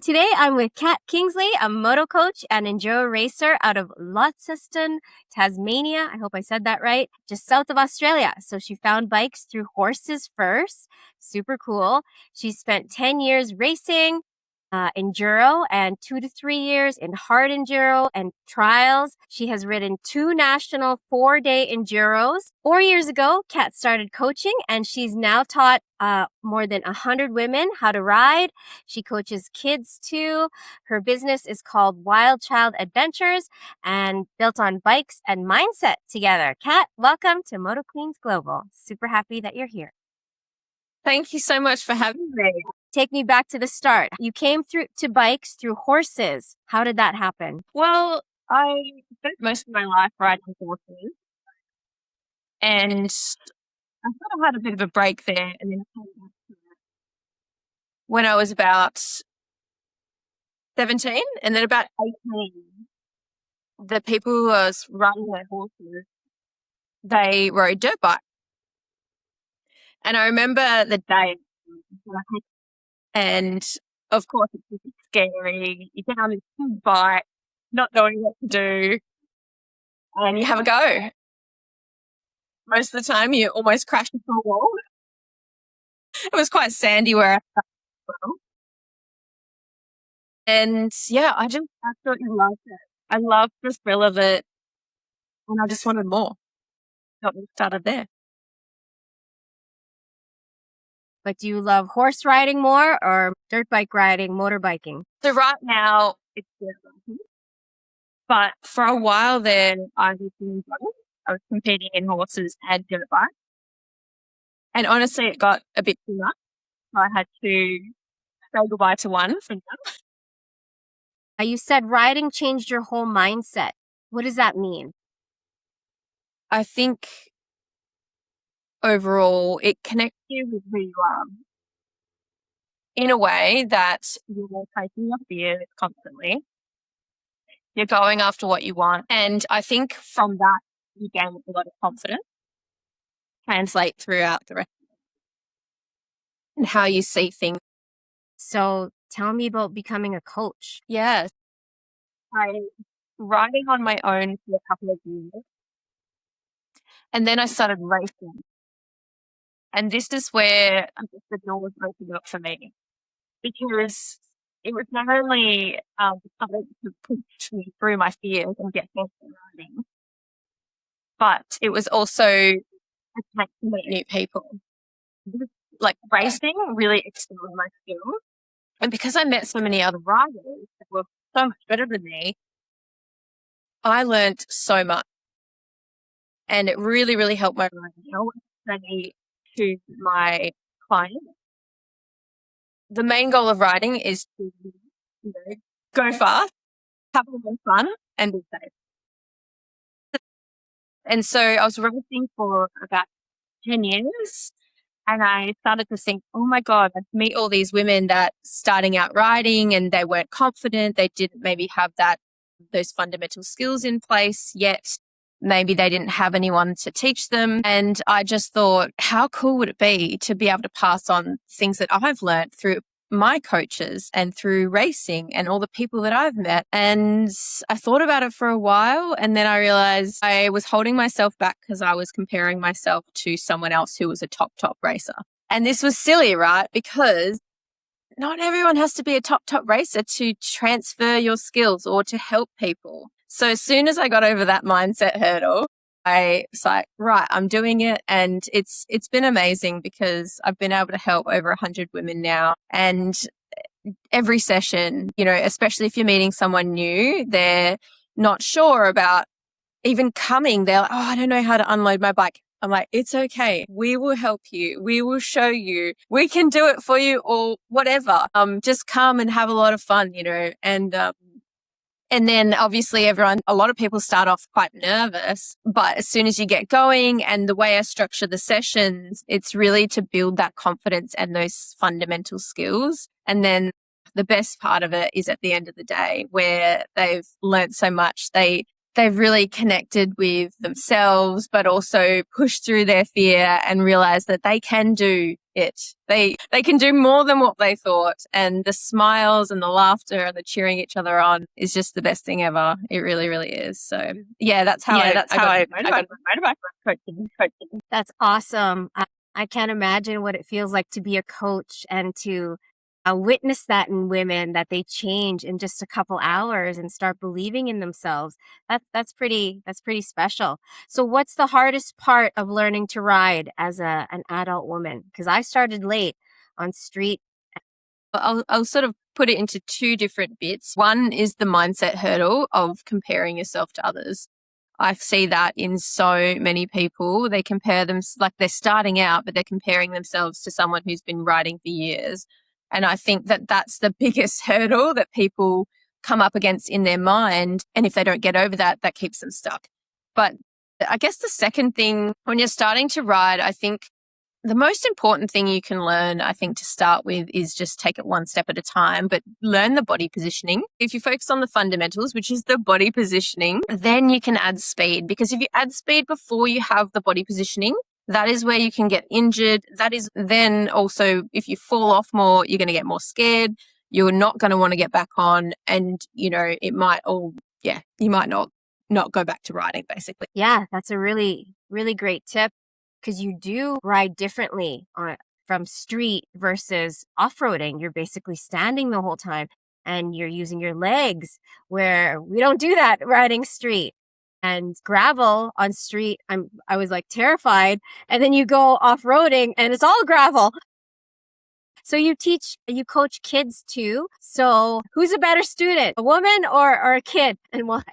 Today I'm with Kat Kingsley, a moto coach and enduro racer out of Launceston, Tasmania. I hope I said that right. Just south of Australia. So she found bikes through horses first. Super cool. She spent 10 years racing, enduro, and 2 to 3 years in hard enduro and trials. She has ridden 2 national 4-day enduros. 4 years ago, Kat started coaching, and she's now taught more than 100 women how to ride. She coaches kids too. Her business is called Wild Child Adventures and built on bikes and mindset together. Kat, welcome to Moto Queens Global. Super happy that you're here. Thank you so much for having me. Take me back to the start. You came to bikes through horses. How did that happen? Well, I spent most of my life riding horses, and I sort of had a bit of a break there, and then I came back to it when I was about 17, and then about 18, the people who was riding their horses, they rode dirt bikes. And I remember the day, and of course it's just scary. You get on this big bike, not knowing what to do, and you have a go. Most of the time you almost crash into a wall. It was quite sandy where I started. And yeah, I just absolutely loved it. I loved the thrill of it, and I just wanted more. Got me started there. But do you love horse riding more or dirt bike riding, motorbiking? So right now it's dirt biking. But for a while there, I was doing both. I was competing in horses and dirt bikes. And honestly, it got a bit too much. So I had to say goodbye to one for now. You said riding changed your whole mindset. What does that mean? I think overall it connects you with who you are in a way that you're facing your fears constantly. You're going after what you want. And I think from that, you gain a lot of confidence, translate throughout the rest of it, and how you see things. So tell me about becoming a coach. Yes. I was riding on my own for a couple of years. And then I started racing. And this is where I guess the door was opened up for me. Because it was not only something to push me through my fears and get better at riding, but it was also a chance to meet new people. Like racing really excelled my skills. And because I met so many other riders that were so much better than me, I learned so much. And it really, really helped my riding. I want to say to my clients, the main goal of riding is to go fast, have a lot of fun, and be safe. And so I was racing for about 10 years, and I started to think, oh my God, I meet all these women that starting out riding and they weren't confident. They didn't maybe have those fundamental skills in place yet. Maybe they didn't have anyone to teach them. And I just thought, how cool would it be to be able to pass on things that I've learned through my coaches and through racing and all the people that I've met. And I thought about it for a while, and then I realized I was holding myself back because I was comparing myself to someone else who was a top racer. And this was silly, right? Because not everyone has to be a top racer to transfer your skills or to help people. So as soon as I got over that mindset hurdle, I was like, right, I'm doing it. And it's been amazing because I've been able to help over 100 women now. And every session, especially if you're meeting someone new, they're not sure about even coming. They're like, oh, I don't know how to unload my bike. I'm like, it's okay. We will help you. We will show you. We can do it for you or whatever. Just come and have a lot of fun, And then obviously a lot of people start off quite nervous, but as soon as you get going and the way I structure the sessions, it's really to build that confidence and those fundamental skills. And then the best part of it is at the end of the day where they've learned so much. They've really connected with themselves, but also pushed through their fear and realized that they can do it. They can do more than what they thought, and the smiles and the laughter and the cheering each other on is just the best thing ever. It really, really is. So yeah, that's how I got motorbike coaching. That's awesome. I can't imagine what it feels like to be a coach and to witness that in women, that they change in just a couple hours and start believing in themselves. That's pretty special. So what's the hardest part of learning to ride as an adult woman? Because I started late on street. I'll sort of put it into two different bits. One is the mindset hurdle of comparing yourself to others. I see that in so many people. They compare them, like they're starting out, but they're comparing themselves to someone who's been riding for years. And I think that that's the biggest hurdle that people come up against in their mind. And if they don't get over that, that keeps them stuck. But I guess the second thing, when you're starting to ride, I think the most important thing you can learn, I think, to start with is just take it one step at a time, but learn the body positioning. If you focus on the fundamentals, which is the body positioning, then you can add speed. Because if you add speed before you have the body positioning, that is where you can get injured. That is then also, if you fall off more, you're going to get more scared. You're not going to want to get back on. And, you know, it might you might not go back to riding, basically. Yeah, that's a really, really great tip. Because you do ride differently from street versus off-roading. You're basically standing the whole time and you're using your legs, where we don't do that riding street. And gravel on street, I was like terrified. And then you go off-roading and it's all gravel. So you coach kids too. So who's a better student, a woman or a kid, and why?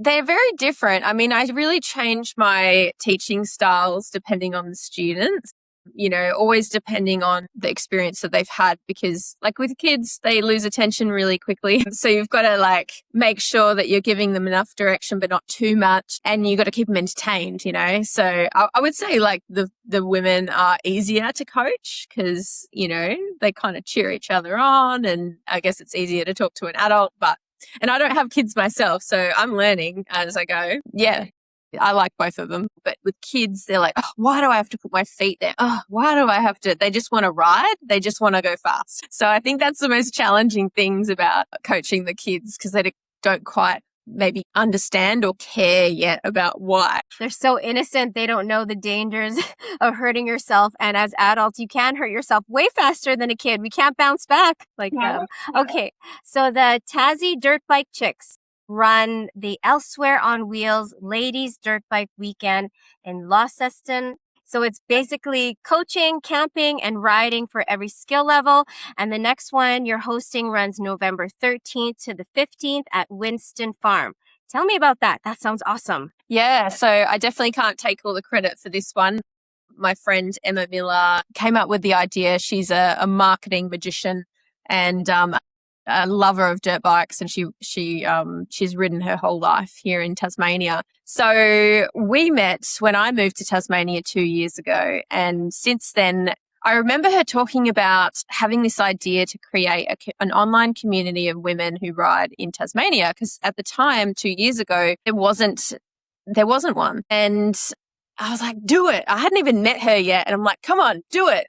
They're very different. I mean, I really change my teaching styles depending on the students, you know, always depending on the experience that they've had, because like with kids, they lose attention really quickly. So you've got to like make sure that you're giving them enough direction, but not too much. And you've got to keep them entertained, you know. So I would say like the women are easier to coach because, you know, they kind of cheer each other on, and I guess it's easier to talk to an adult, and I don't have kids myself, so I'm learning as I go. Yeah, I like both of them. But with kids, they're like, oh, why do I have to put my feet there? Oh, why do I have to? They just want to ride. They just want to go fast. So I think that's the most challenging things about coaching the kids, because they don't quite maybe understand or care yet about why. They're so innocent. They don't know the dangers of hurting yourself. And as adults, you can hurt yourself way faster than a kid. We can't bounce back like them. Okay. So the Tassie Dirt Bike Chicks run the Elsewhere on Wheels Ladies Dirt Bike Weekend in Launceston. So it's basically coaching, camping, and riding for every skill level. And the next one you're hosting runs November 13th to the 15th at Winston Farm. Tell me about that. That sounds awesome. Yeah, so I definitely can't take all the credit for this one. My friend Emma Miller came up with the idea. She's a marketing magician and a lover of dirt bikes, and she's ridden her whole life here in Tasmania. So we met when I moved to Tasmania 2 years ago, and since then I remember her talking about having this idea to create an online community of women who ride in Tasmania, because at the time 2 years ago there wasn't one. And I was like, do it. I hadn't even met her yet, and I'm like, come on, do it.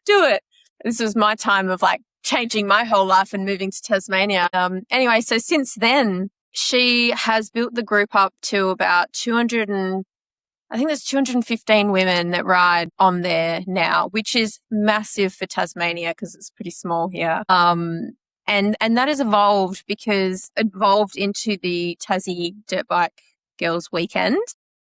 This was my time of like changing my whole life and moving to Tasmania. Anyway, so since then, she has built the group up to about 200 and I think there's 215 women that ride on there now, which is massive for Tasmania because it's pretty small here. And that has evolved into the Tassie Dirt Bike Girls Weekend,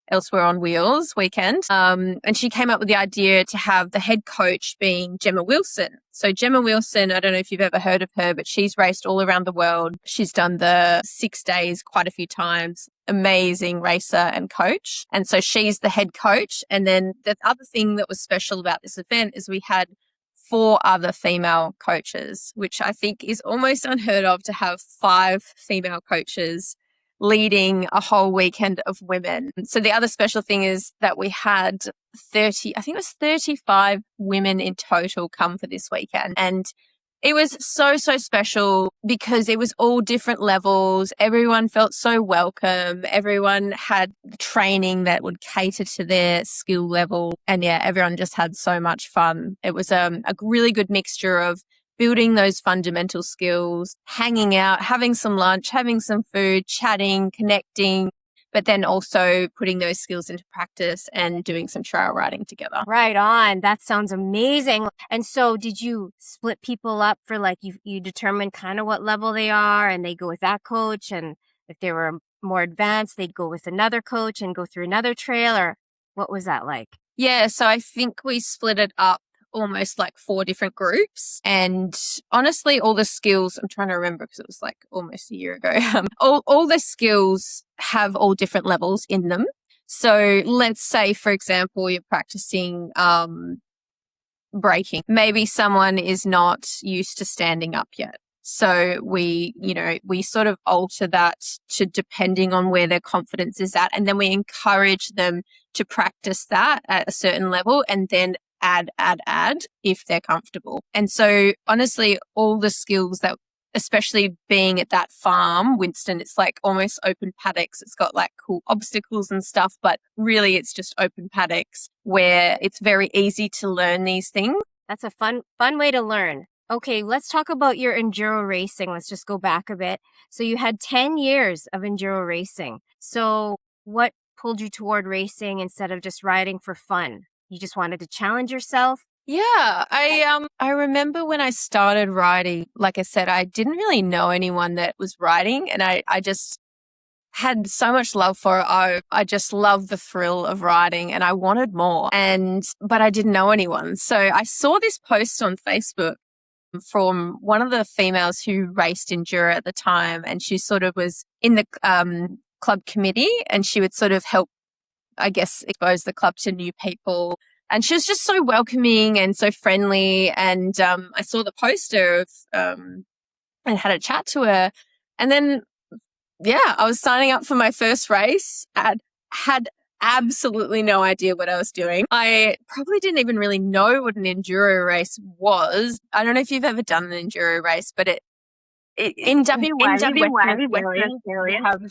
Elsewhere on Wheels weekend. And she came up with the idea to have the head coach being Gemma Wilson. So Gemma Wilson, I don't know if you've ever heard of her, but she's raced all around the world. She's done the 6 days quite a few times. Amazing racer and coach. And so she's the head coach. And then the other thing that was special about this event is we had 4 other female coaches, which I think is almost unheard of, to have 5 female coaches leading a whole weekend of women. So the other special thing is that we had 35 women in total come for this weekend. And It was so, so special because it was all different levels. Everyone felt so welcome. Everyone had training that would cater to their skill level. And yeah, everyone just had so much fun. It was a really good mixture of building those fundamental skills, hanging out, having some lunch, having some food, chatting, connecting, but then also putting those skills into practice and doing some trail riding together. Right on. That sounds amazing. And so did you split people up for like you determine kind of what level they are and they go with that coach, and if they were more advanced, they'd go with another coach and go through another trail, or what was that like? Yeah, so I think we split it up almost like 4 different groups. And honestly, all the skills, I'm trying to remember because it was like almost a year ago, all the skills have all different levels in them. So let's say, for example, you're practicing braking. Maybe someone is not used to standing up yet. So we sort of alter that to depending on where their confidence is at. And then we encourage them to practice that at a certain level and then add if they're comfortable. And so honestly, all the skills that, especially being at that farm, Winston, it's like almost open paddocks. It's got like cool obstacles and stuff, but really it's just open paddocks where it's very easy to learn these things. That's a fun way to learn. Okay, let's talk about your enduro racing. Let's just go back a bit. So you had 10 years of enduro racing. So what pulled you toward racing instead of just riding for fun? You just wanted to challenge yourself? Yeah, I remember when I started riding, like I said, I didn't really know anyone that was riding, and I just had so much love for it. I just loved the thrill of riding and I wanted more, but I didn't know anyone. So I saw this post on Facebook from one of the females who raced enduro at the time, and she sort of was in the club committee, and she would sort of help, I guess, expose the club to new people. And she was just so welcoming and so friendly. And I saw the poster of and had a chat to her. And then, yeah, I was signing up for my first race. Had absolutely no idea what I was doing. I probably didn't even really know what an enduro race was. I don't know if you've ever done an enduro race, but in WA, Western Australia, have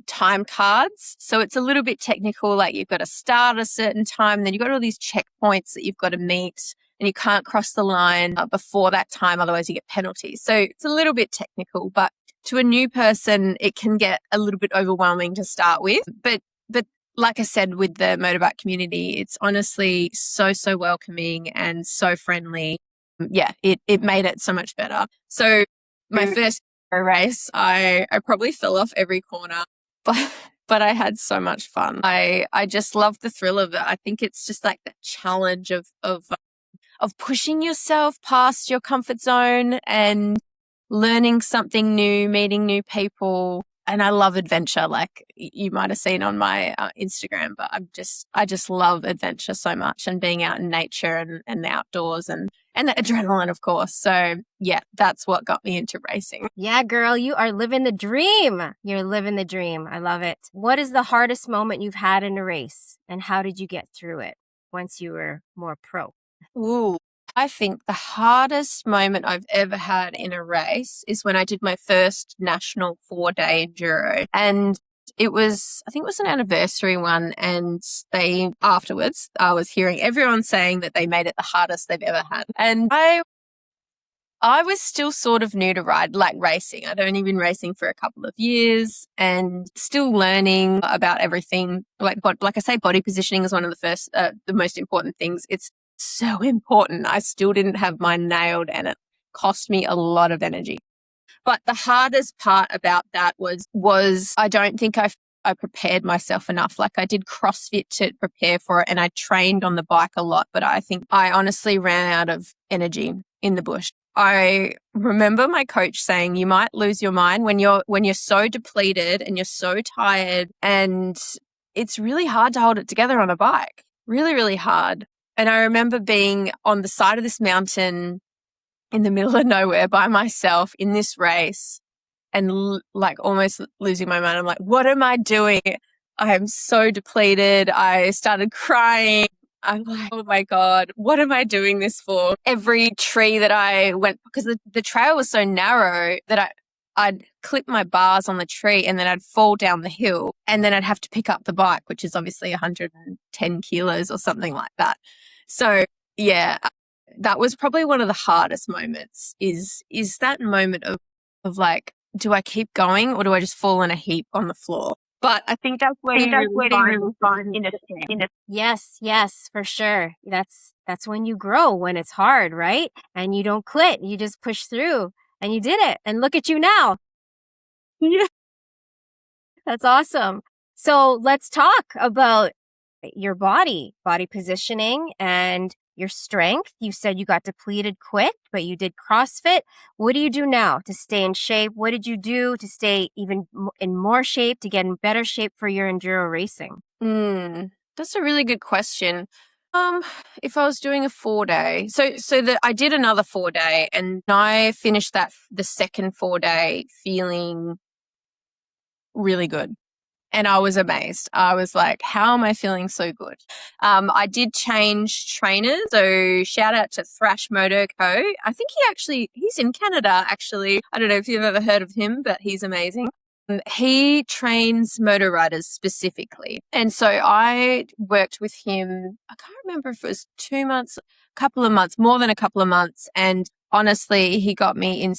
time cards. So it's a little bit technical, like you've got to start at a certain time, then you've got all these checkpoints that you've got to meet, and you can't cross the line before that time, otherwise you get penalties. So it's a little bit technical, but to a new person, it can get a little bit overwhelming to start with. But like I said, with the motorbike community, it's honestly so, so welcoming and so friendly. Yeah, it made it so much better. So my first race, I probably fell off every corner, but I had so much fun. I just love the thrill of it. I think it's just like that challenge of pushing yourself past your comfort zone and learning something new, meeting new people. And I love adventure, like you might have seen on my Instagram, but I just love adventure so much, and being out in nature and the outdoors and the adrenaline, of course. So yeah, that's what got me into racing. Yeah, girl, you are living the dream. You're living the dream. I love it. What is the hardest moment you've had in a race, and how did you get through it once you were more pro? Ooh, I think the hardest moment I've ever had in a race is when I did my first national 4-day enduro. And I think it was an anniversary one. And afterwards, I was hearing everyone saying that they made it the hardest they've ever had. And I was still sort of new to racing. I'd only been racing for a couple of years and still learning about everything. Like I say, body positioning is one of the most important things. It's so important. I still didn't have mine nailed, and it cost me a lot of energy. But the hardest part about that was I don't think I prepared myself enough. Like I did CrossFit to prepare for it, and I trained on the bike a lot, but I think I honestly ran out of energy in the bush. I remember my coach saying you might lose your mind when you're so depleted and you're so tired, and it's really hard to hold it together on a bike. Really, really hard. And I remember being on the side of this mountain in the middle of nowhere by myself in this race and like almost losing my mind. I'm like, what am I doing? I am so depleted. I started crying. I'm like, oh my God, what am I doing this for? Every tree that I went, because the trail was so narrow that I'd clip my bars on the tree and then I'd fall down the hill and then I'd have to pick up the bike, which is obviously 110 kilos or something like that. So yeah, that was probably one of the hardest moments is that moment of like, do I keep going or do I just fall in a heap on the floor? But I think that's where you really find inner strength. Yes, yes, for sure. That's when you grow, when it's hard, right? And you don't quit. You just push through and you did it. And look at you now. Yeah. That's awesome. So let's talk about your body positioning and your strength. You said you got depleted quick, but you did CrossFit. What do you do now to stay in shape? What did you do to stay even in more shape, to get in better shape for your enduro racing? That's a really good question. If I was doing a 4-day, I did another 4-day and I finished the second 4-day feeling really good. And I was amazed. I was like, how am I feeling so good? I did change trainers. So shout out to Thrash Moto Co. I think he's in Canada, actually. I don't know if you've ever heard of him, but he's amazing. He trains motor riders specifically. And so I worked with him, I can't remember if it was 2 months, more than a couple of months. And honestly, he got me in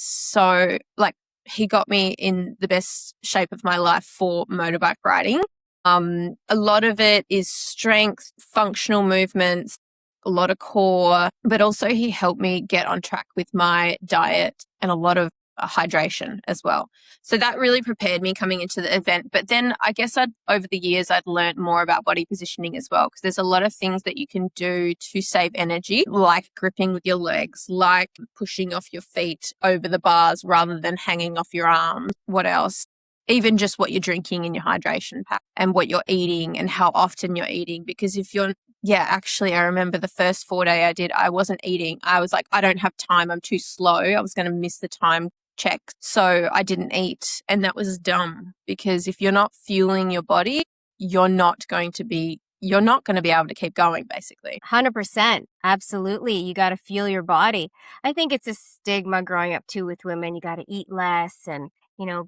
the best shape of my life for motorbike riding. A lot of it is strength, functional movements, a lot of core, but also he helped me get on track with my diet and a lot of hydration as well. So that really prepared me coming into the event. But then I guess over the years, I'd learned more about body positioning as well, because there's a lot of things that you can do to save energy, like gripping with your legs, like pushing off your feet over the bars rather than hanging off your arms. What else? Even just what you're drinking in your hydration pack and what you're eating and how often you're eating. Because actually, I remember the first 4-day I did, I wasn't eating. I was like, I don't have time. I'm too slow. I was going to miss the time check. So I didn't eat. And that was dumb, because if you're not fueling your body, you're not going to be able to keep going, basically. 100%. Absolutely. You got to fuel your body. I think it's a stigma growing up too with women. You got to eat less and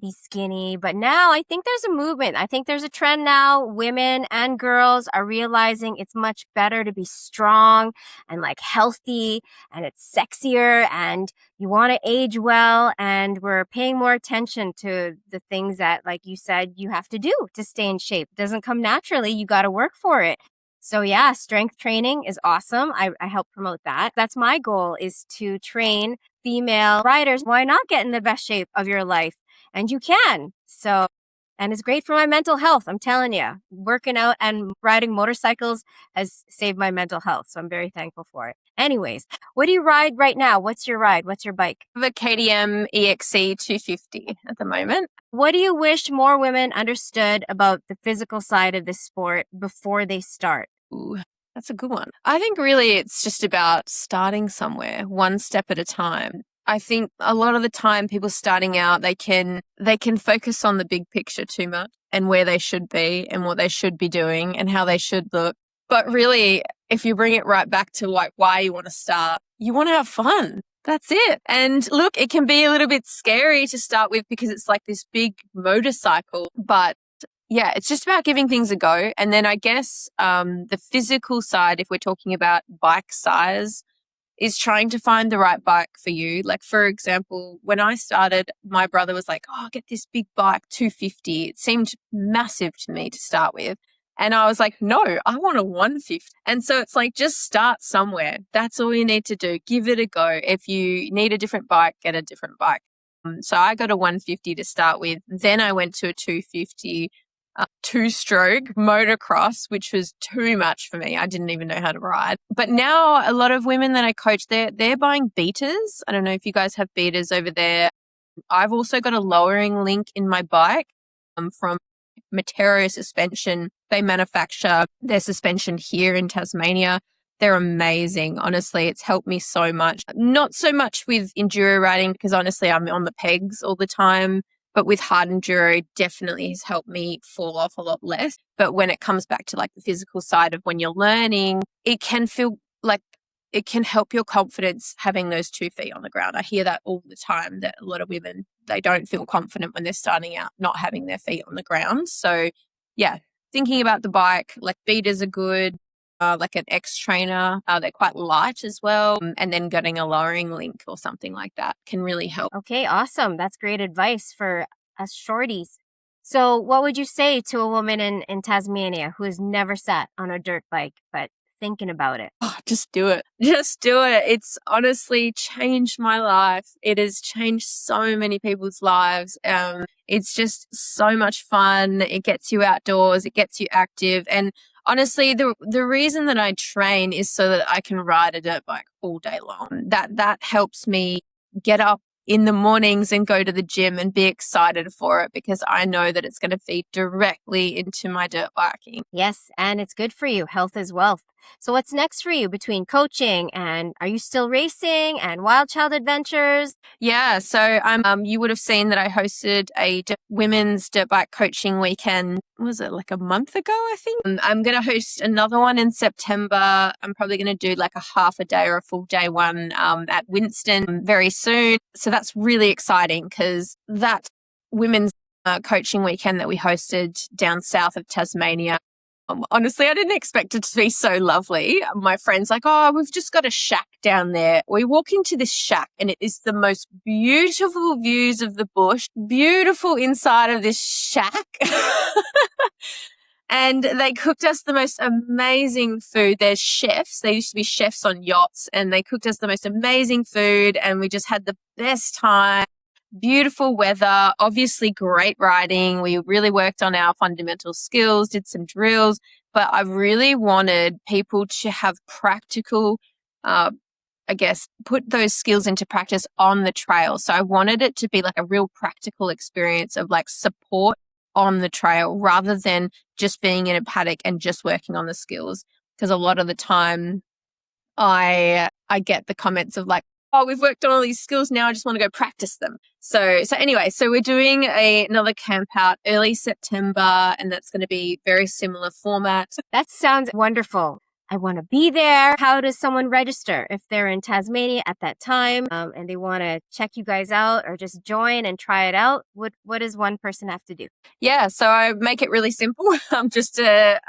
be skinny. But now I think there's a movement. I think there's a trend now. Women and girls are realizing it's much better to be strong and like healthy, and it's sexier, and you want to age well. And we're paying more attention to the things that, like you said, you have to do to stay in shape. It doesn't come naturally. You got to work for it. So yeah, strength training is awesome. I help promote that. That's my goal, is to train female riders. Why not get in the best shape of your life? And you can. And it's great for my mental health. I'm telling you, working out and riding motorcycles has saved my mental health. So I'm very thankful for it. Anyways, what do you ride right now? What's your ride? What's your bike? I have a KTM EXC 250 at the moment. What do you wish more women understood about the physical side of this sport before they start? Ooh, that's a good one. I think really it's just about starting somewhere, one step at a time. I think a lot of the time people starting out, they can focus on the big picture too much and where they should be and what they should be doing and how they should look. But really, if you bring it right back to like why you want to start, you want to have fun. That's it. And look, it can be a little bit scary to start with because it's like this big motorcycle, but yeah, it's just about giving things a go. And then I guess the physical side, if we're talking about bike size, is trying to find the right bike for you. Like, for example, when I started, my brother was like, oh, get this big bike, 250. It seemed massive to me to start with. And I was like, no, I want a 150. And so it's like, just start somewhere. That's all you need to do. Give it a go. If you need a different bike, get a different bike. So I got a 150 to start with. Then I went to a 250 two-stroke motocross, which was too much for me. I didn't even know how to ride. But now a lot of women that I coach, they're buying beaters. I don't know if you guys have beaters over there. I've also got a lowering link in my bike from Matero Suspension. They manufacture their suspension here in Tasmania. They're amazing. Honestly, it's helped me so much. Not so much with enduro riding because honestly, I'm on the pegs all the time. But with hard enduro, definitely has helped me fall off a lot less. But when it comes back to like the physical side of when you're learning, it can feel like it can help your confidence having those 2 feet on the ground. I hear that all the time, that a lot of women, they don't feel confident when they're starting out not having their feet on the ground. So yeah, thinking about the bike, like beaters are good. Like an X trainer, they're quite light as well. And then getting a lowering link or something like that can really help. Okay, awesome. That's great advice for us shorties. So, what would you say to a woman in Tasmania who has never sat on a dirt bike but thinking about it? Oh, just do it. Just do it. It's honestly changed my life. It has changed so many people's lives. It's just so much fun. It gets you outdoors. It gets you active. And honestly, the reason that I train is so that I can ride a dirt bike all day long. That helps me get up in the mornings and go to the gym and be excited for it, because I know that it's going to feed directly into my dirt biking. Yes, and it's good for you. Health is wealth. So what's next for you between coaching and are you still racing and Wild Child Adventures? Yeah, so you would have seen that I hosted a women's dirt bike coaching weekend. Was it like a month ago, I think? I'm going to host another one in September. I'm probably going to do like a half a day or a full day one at Winston very soon. So that's really exciting, because that women's coaching weekend that we hosted down south of Tasmania, honestly, I didn't expect it to be so lovely. My friend's like, oh, we've just got a shack down there. We walk into this shack and it is the most beautiful views of the bush, beautiful inside of this shack. And they cooked us the most amazing food. There's chefs. They used to be chefs on yachts, and they cooked us the most amazing food, and we just had the best time. Beautiful weather, obviously great riding. We really worked on our fundamental skills, did some drills, but I really wanted people to have practical, put those skills into practice on the trail. So I wanted it to be like a real practical experience of like support on the trail, rather than just being in a paddock and just working on the skills. Because a lot of the time I get the comments of like, oh, we've worked on all these skills, now I just want to go practice them. So anyway, so we're doing another camp out early September, and that's going to be very similar format. That sounds wonderful. I want to be there. How does someone register if they're in Tasmania at that time and they want to check you guys out or just join and try it out? What does one person have to do? Yeah, so I make it really simple. I'm just a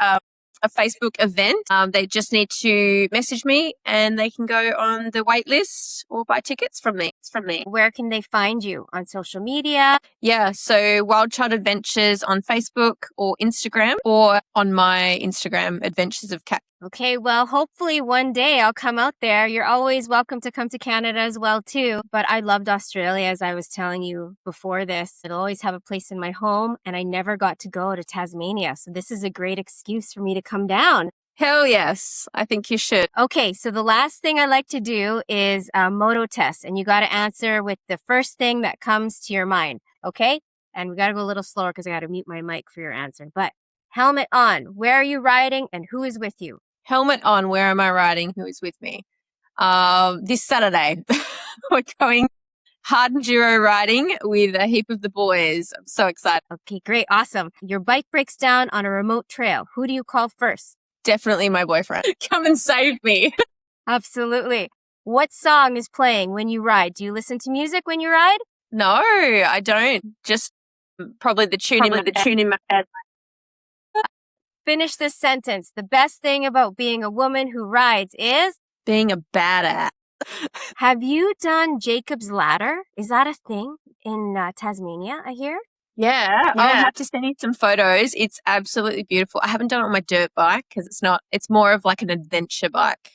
Facebook event. They just need to message me and they can go on the wait list or buy tickets from me. It's from me. Where can they find you? On social media? Yeah, so Wild Child Adventures on Facebook or Instagram, or on my Instagram, Adventures of Kat. Okay, well, hopefully one day I'll come out there. You're always welcome to come to Canada as well, too. But I loved Australia, as I was telling you before this. It'll always have a place in my home, and I never got to go to Tasmania. So this is a great excuse for me to come down. Hell yes, I think you should. Okay, so the last thing I like to do is a moto test, and you got to answer with the first thing that comes to your mind, okay? And we got to go a little slower because I got to mute my mic for your answer. But helmet on, where are you riding and who is with you? Helmet on, where am I riding? Who is with me? This Saturday, we're going hard enduro riding with a heap of the boys. I'm so excited. Okay, great, awesome. Your bike breaks down on a remote trail. Who do you call first? Definitely my boyfriend. Come and save me. Absolutely. What song is playing when you ride? Do you listen to music when you ride? No, I don't. Just probably the tune in my head. Finish this sentence. The best thing about being a woman who rides is being a badass. Have you done Jacob's Ladder? Is that a thing in Tasmania, I hear? Yeah, I'll have to send you some photos. It's absolutely beautiful. I haven't done it on my dirt bike because it's more of like an adventure bike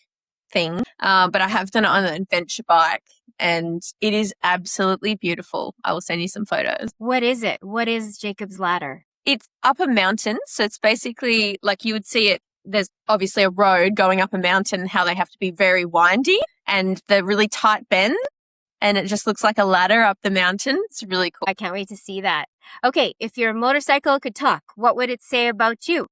thing. But I have done it on an adventure bike and it is absolutely beautiful. I will send you some photos. What is it? What is Jacob's Ladder? It's up a mountain. So it's basically like you would see it. There's obviously a road going up a mountain, how they have to be very windy and the really tight bend. And it just looks like a ladder up the mountain. It's really cool. I can't wait to see that. Okay, if your motorcycle could talk, what would it say about you?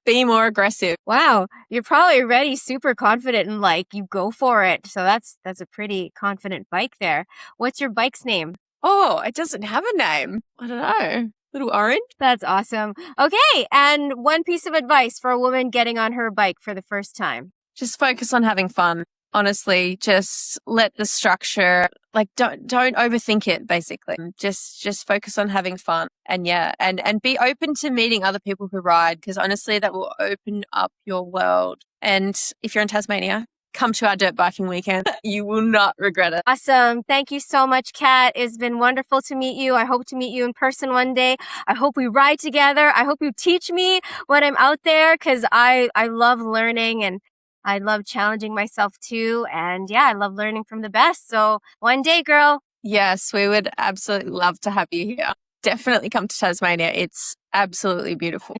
Be more aggressive. Wow, you're probably already super confident and like you go for it. So that's a pretty confident bike there. What's your bike's name? Oh, it doesn't have a name. I don't know. Little orange. That's awesome. Okay. And one piece of advice for a woman getting on her bike for the first time. Just focus on having fun. Honestly, just let the structure, like don't overthink it basically. Just focus on having fun. And yeah, and be open to meeting other people who ride, because honestly that will open up your world. And if you're in Tasmania, come to our dirt biking weekend. You will not regret it. Awesome. Thank you so much, Kat. It's been wonderful to meet you. I hope to meet you in person one day. I hope we ride together. I hope you teach me when I'm out there, because I love learning and I love challenging myself too. And yeah, I love learning from the best. So one day, girl. Yes, we would absolutely love to have you here. Definitely come to Tasmania. It's absolutely beautiful.